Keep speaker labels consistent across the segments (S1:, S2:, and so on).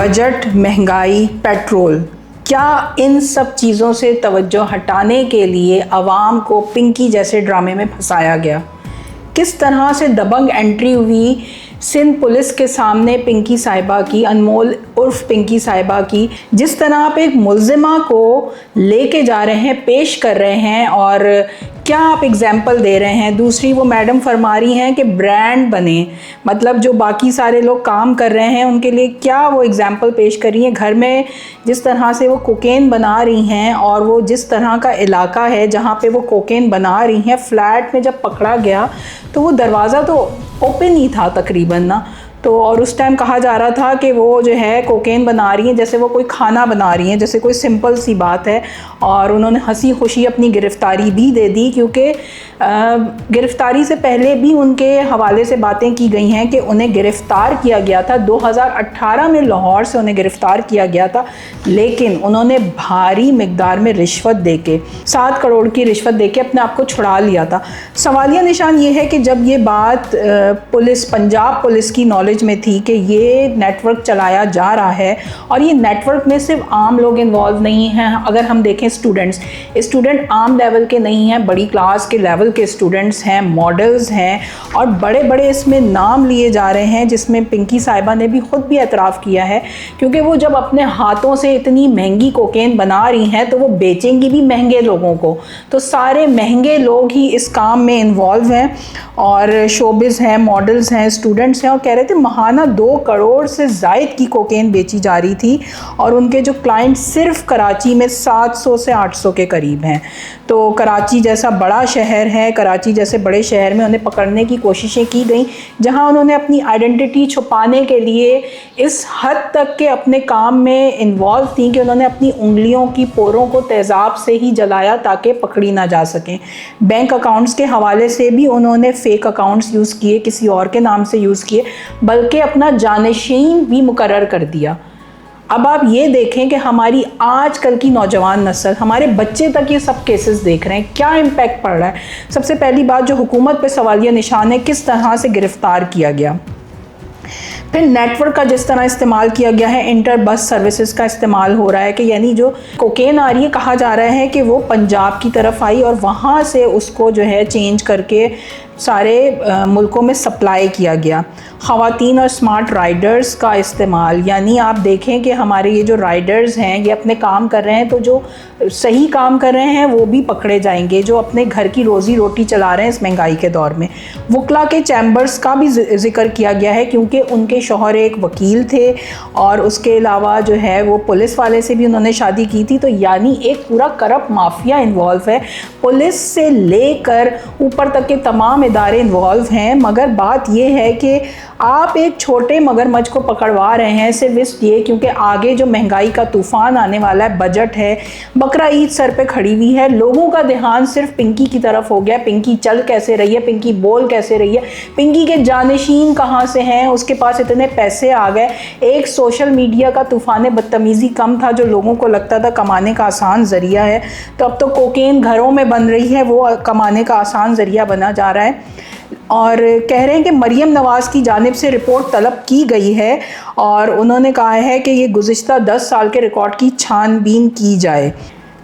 S1: Budget, مہنگائی، petrol, کیا ان سب چیزوں سے توجہ ہٹانے کے لیے عوام کو پنکی جیسے ڈرامے میں پھنسایا گیا؟ کس طرح سے دبنگ انٹری ہوئی سندھ پولیس کے سامنے پنکی صاحبہ کی، انمول عرف پنکی صاحبہ کی، جس طرح آپ ایک ملزمہ کو لے کے جا رہے ہیں، پیش کر رہے ہیں اور کیا آپ اگزامپل دے رہے ہیں۔ دوسری وہ میڈم فرما رہی ہیں کہ برانڈ بنے، مطلب جو باقی سارے لوگ کام کر رہے ہیں ان کے لیے کیا وہ اگزامپل پیش کر رہی ہیں۔ گھر میں جس طرح سے وہ کوکین بنا رہی ہیں اور وہ جس طرح کا علاقہ ہے جہاں پہ وہ کوکین بنا رہی ہیں، فلیٹ میں جب پکڑا گیا تو وہ دروازہ تو اوپن ہی تھا تقریباً نا، تو اور اس ٹائم کہا جا رہا تھا کہ وہ جو ہے کوکین بنا رہی ہیں جیسے وہ کوئی کھانا بنا رہی ہیں، جیسے کوئی سمپل سی بات ہے، اور انہوں نے ہنسی خوشی اپنی گرفتاری بھی دے دی، کیونکہ گرفتاری سے پہلے بھی ان کے حوالے سے باتیں کی گئی ہیں کہ انہیں گرفتار کیا گیا تھا 2018 میں، لاہور سے انہیں گرفتار کیا گیا تھا، لیکن انہوں نے بھاری مقدار میں رشوت دے کے 7 کروڑ کی رشوت دے کے اپنے آپ کو چھڑا لیا تھا۔ سوالیہ نشان یہ ہے کہ جب یہ بات پولیس، پنجاب پولیس کی نالج میں تھی کہ یہ نیٹ ورک چلایا جا رہا ہے، اور یہ نیٹ ورک میں صرف عام لوگ انوالو نہیں ہیں، اگر ہم دیکھیں اسٹوڈنٹ عام لیول کے نہیں ہیں، بڑی کلاس کے لیول کے اسٹوڈنٹس ہیں، ماڈلز ہیں، اور بڑے بڑے اس میں نام لیے جا رہے ہیں، جس میں پنکی صاحبہ نے بھی خود بھی اعتراف کیا ہے، کیونکہ وہ جب اپنے ہاتھوں سے اتنی مہنگی کوکین بنا رہی ہیں تو وہ بیچیں گی بھی مہنگے لوگوں کو، تو سارے مہنگے لوگ ہی اس کام میں انوالو ہیں، اور شوبز ہیں، ماڈلز ہیں، اسٹوڈنٹس ہیں، اور کہہ رہے تھے ماہانہ 2 کروڑ سے زائد کی کوکین بیچی جا رہی تھی، اور ان کے جو کلائنٹ صرف کراچی میں 700 سے 800 کے قریب ہیں۔ تو کراچی جیسا بڑا شہر ہے، کراچی جیسے بڑے شہر میں انہیں پکڑنے کی کوششیں کی گئیں، جہاں انہوں نے اپنی آئیڈینٹی چھپانے کے لیے اس حد تک کہ اپنے کام میں انوالو تھیں کہ انہوں نے اپنی انگلیوں کی پوروں کو تیزاب سے ہی جلایا تاکہ پکڑی نہ جا سکیں۔ بینک اکاؤنٹس کے حوالے سے بھی انہوں نے فیک اکاؤنٹس یوز کیے، کسی اور کے نام سے یوز کیے، بلکہ اپنا جانشین بھی مقرر کر دیا۔ اب آپ یہ دیکھیں کہ ہماری آج کل کی نوجوان نسل، ہمارے بچے تک یہ سب کیسز دیکھ رہے ہیں، کیا امپیکٹ پڑ رہا ہے۔ سب سے پہلی بات جو حکومت پہ سوالیہ نشان ہے، کس طرح سے گرفتار کیا گیا۔ پھر نیٹ ورک کا جس طرح استعمال کیا گیا ہے، انٹر بس سروسز کا استعمال ہو رہا ہے، کہ یعنی جو کوکین آ رہی ہے، کہا جا رہا ہے کہ وہ پنجاب کی طرف آئی اور وہاں سے اس کو جو ہے چینج کر کے سارے ملکوں میں سپلائی کیا گیا۔ خواتین اور سمارٹ رائڈرز کا استعمال، یعنی آپ دیکھیں کہ ہمارے یہ جو رائڈرز ہیں یہ اپنے کام کر رہے ہیں، تو جو صحیح کام کر رہے ہیں وہ بھی پکڑے جائیں گے، جو اپنے گھر کی روزی روٹی چلا رہے ہیں اس مہنگائی کے دور میں۔ وکلا کے چیمبرز کا بھی ذکر کیا گیا ہے، کیونکہ ان کے شوہر ایک وکیل تھے، اور اس کے علاوہ جو ہے وہ پولیس والے سے بھی انہوں نے شادی کی تھی، تو یعنی ایک پورا کرپٹ مافیا انوالو ہے، پولیس سے لے کر اوپر تک کے تمام ادارے انوالو ہیں۔ مگر بات یہ ہے کہ آپ ایک چھوٹے مگرمچھ کو پکڑوا رہے ہیں صرف اس لیے کیونکہ آگے جو مہنگائی کا طوفان آنے والا ہے، بجٹ ہے، بقرہ عید سر پہ کھڑی ہوئی ہے، لوگوں کا دھیان صرف پنکی کی طرف ہو گیا، پنکی چل کیسے رہی ہے، پنکی بول کیسے رہی ہے، پنکی کے جانشین کہاں سے ہیں، اس کے پاس اتنے پیسے آ گئے۔ ایک سوشل میڈیا کا طوفان بدتمیزی کم تھا جو لوگوں کو لگتا تھا کمانے کا آسان ذریعہ ہے، تو اب تو کوکین گھروں میں بن رہی ہے، وہ کمانے کا آسان ذریعہ بنا جا رہا ہے۔ اور کہہ رہے ہیں کہ مریم نواز کی جانب سے رپورٹ طلب کی گئی ہے، اور انہوں نے کہا ہے کہ یہ گزشتہ 10 سال کے ریکارڈ کی چھان بین کی جائے۔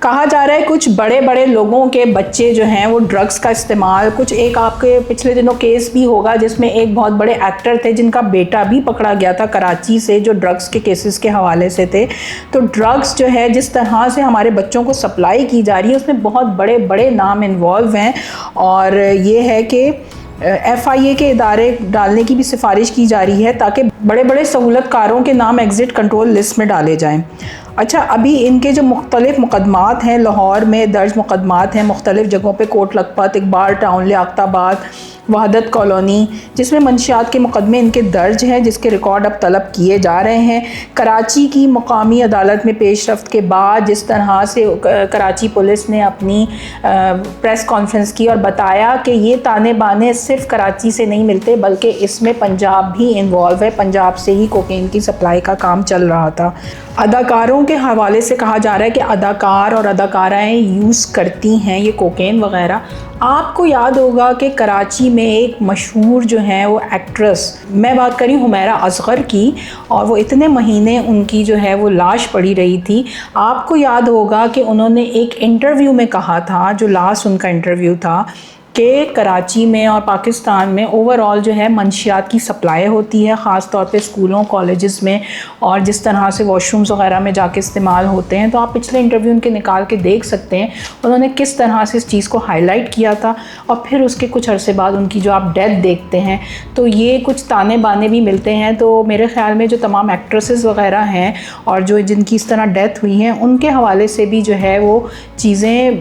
S1: کہا جا رہا ہے کچھ بڑے بڑے لوگوں کے بچے جو ہیں وہ ڈرگز کا استعمال، کچھ ایک آپ کے پچھلے دنوں کیس بھی ہوگا جس میں ایک بہت بڑے ایکٹر تھے جن کا بیٹا بھی پکڑا گیا تھا کراچی سے، جو ڈرگز کے کیسز کے حوالے سے تھے۔ تو ڈرگز جو ہے جس طرح سے ہمارے بچوں کو سپلائی کی جا رہی ہے، اس میں بہت بڑے بڑے نام انوالو ہیں، اور یہ ہے کہ FIA کے ادارے ڈالنے کی بھی سفارش کی جا رہی ہے تاکہ بڑے بڑے سہولت کاروں کے نام ایگزٹ کنٹرول لسٹ میں ڈالے جائیں۔ اچھا، ابھی ان کے جو مختلف مقدمات ہیں، لاہور میں درج مقدمات ہیں مختلف جگہوں پہ، کوٹ لکھپت، اقبال ٹاؤن، لیاقت آباد، وحدت کالونی، جس میں منشیات کے مقدمے ان کے درج ہیں، جس کے ریکارڈ اب طلب کیے جا رہے ہیں۔ کراچی کی مقامی عدالت میں پیش رفت کے بعد جس طرح سے کراچی پولیس نے اپنی پریس کانفرنس کی اور بتایا کہ یہ تانے بانے صرف کراچی سے نہیں ملتے، بلکہ اس میں پنجاب بھی انوالو ہے، پنجاب سے ہی کوکین کی سپلائی کا کام چل رہا تھا۔ اداکاروں کے حوالے سے کہا جا رہا ہے کہ اداکار اور اداکارائیں یوز کرتی ہیں یہ کوکین وغیرہ۔ آپ کو یاد ہوگا کہ کراچی میں ایک مشہور جو ہیں وہ ایکٹریس، میں بات کر رہی ہوں حمیرہ اصغر کی، اور وہ اتنے مہینے ان کی جو ہے وہ لاش پڑی رہی تھی. آپ کو یاد ہوگا کہ انہوں نے ایک انٹرویو میں کہا تھا، جو لاسٹ ان کا انٹرویو تھا، کہ کراچی میں اور پاکستان میں اوور آل جو ہے منشیات کی سپلائی ہوتی ہے، خاص طور پہ اسکولوں کالجز میں، اور جس طرح سے واش رومز وغیرہ میں جا کے استعمال ہوتے ہیں. تو آپ پچھلے انٹرویو ان کے نکال کے دیکھ سکتے ہیں انہوں نے کس طرح سے اس چیز کو ہائی لائٹ کیا تھا. اور پھر اس کے کچھ عرصے بعد ان کی جو آپ ڈیتھ دیکھتے ہیں تو یہ کچھ تانے بانے بھی ملتے ہیں. تو میرے خیال میں جو تمام ایکٹریسز وغیرہ ہیں اور جو جن کی اس طرح ڈیتھ ہوئی ہیں، ان کے حوالے سے بھی جو ہے وہ چیزیں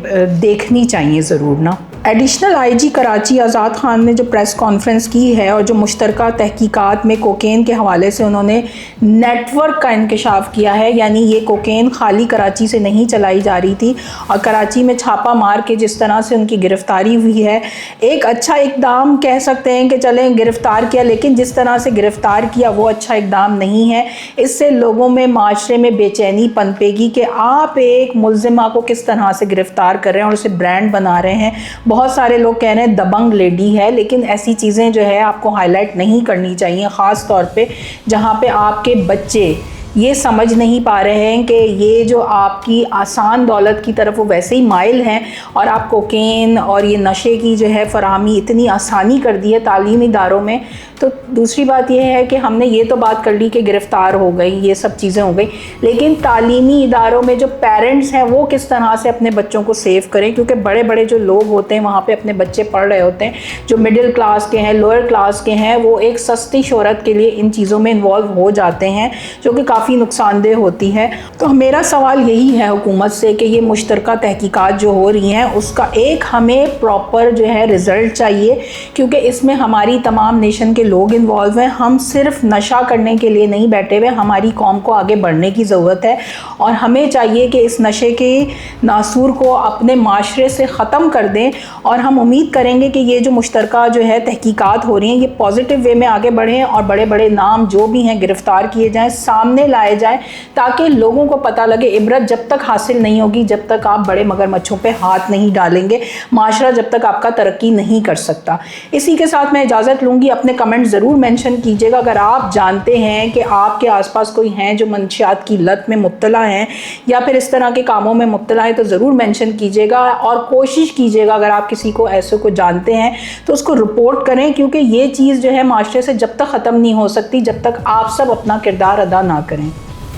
S1: دیکھنی چاہیے ضرور نا. ایڈیشنل آئی جی کراچی آزاد خان نے جو پریس کانفرنس کی ہے اور جو مشترکہ تحقیقات میں کوکین کے حوالے سے انہوں نے نیٹ ورک کا انکشاف کیا ہے، یعنی یہ کوکین خالی کراچی سے نہیں چلائی جا رہی تھی، اور کراچی میں چھاپہ مار کے جس طرح سے ان کی گرفتاری ہوئی ہے، ایک اچھا اقدام کہہ سکتے ہیں کہ چلیں گرفتار کیا، لیکن جس طرح سے گرفتار کیا وہ اچھا اقدام نہیں ہے. اس سے لوگوں میں، معاشرے میں بے چینی پنپے گی کہ آپ ایک ملزمہ کو کس طرح سے گرفتار کر رہے ہیں اور اسے برانڈ بنا رہے ہیں. بہت سارے لوگ کہہ رہے ہیں دبنگ لیڈی ہے، لیکن ایسی چیزیں جو ہے آپ کو ہائی لائٹ نہیں کرنی چاہیے، خاص طور پہ جہاں پہ آپ کے بچے یہ سمجھ نہیں پا رہے ہیں کہ یہ جو آپ کی آسان دولت کی طرف وہ ویسے ہی مائل ہیں، اور آپ کوکین اور یہ نشے کی جو ہے فراہمی اتنی آسانی کر دی ہے تعلیمی اداروں میں. تو دوسری بات یہ ہے کہ ہم نے یہ تو بات کر لی کہ گرفتار ہو گئی، یہ سب چیزیں ہو گئی، لیکن تعلیمی اداروں میں جو پیرنٹس ہیں وہ کس طرح سے اپنے بچوں کو سیو کریں، کیونکہ بڑے بڑے جو لوگ ہوتے ہیں وہاں پہ اپنے بچے پڑھ رہے ہوتے ہیں، جو مڈل کلاس کے ہیں، لوئر کلاس کے ہیں، وہ ایک سستی شہرت کے لیے ان چیزوں میں انوالو ہو جاتے ہیں، جو کہ کافی نقصان دہ ہوتی ہے. تو میرا سوال یہی ہے حکومت سے کہ یہ مشترکہ تحقیقات جو ہو رہی ہیں اس کا ایک ہمیں پراپر جو ہے رزلٹ چاہیے، کیونکہ اس میں ہماری تمام نیشن کے لوگ انوالو ہیں. ہم صرف نشہ کرنے کے لیے نہیں بیٹھے ہوئے، ہماری قوم کو آگے بڑھنے کی ضرورت ہے، اور ہمیں چاہیے کہ اس نشے کے ناسور کو اپنے معاشرے سے ختم کر دیں. اور ہم امید کریں گے کہ یہ جو مشترکہ جو ہے تحقیقات ہو رہی ہیں یہ پازیٹیو وے میں آگے بڑھیں، اور بڑے بڑے نام جو بھی ہیں گرفتار کیے جائیں، سامنے لائے جائیں، تاکہ لوگوں کو پتہ لگے. عبرت جب تک حاصل نہیں ہوگی جب تک آپ بڑے مگرمچھوں پہ ہاتھ نہیں ڈالیں گے، معاشرہ جب تک آپ کا ترقی نہیں کر سکتا. اسی کے ساتھ میں اجازت لوں گی. اپنے کمنٹ ضرور مینشن کیجیے گا اگر آپ جانتے ہیں کہ آپ کے آس پاس کوئی ہیں جو منشیات کی لت میں مبتلا ہیں یا پھر اس طرح کے کاموں میں مبتلا ہیں، تو ضرور مینشن کیجیے گا، اور کوشش کیجیے گا اگر آپ کسی کو ایسے کو جانتے ہیں تو اس کو رپورٹ کریں، کیونکہ یہ چیز جو ہے معاشرے سے جب تک ختم نہیں ہو سکتی جب تک آپ سب اپنا کردار ادا نہ کریں.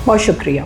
S1: بہت شکریہ.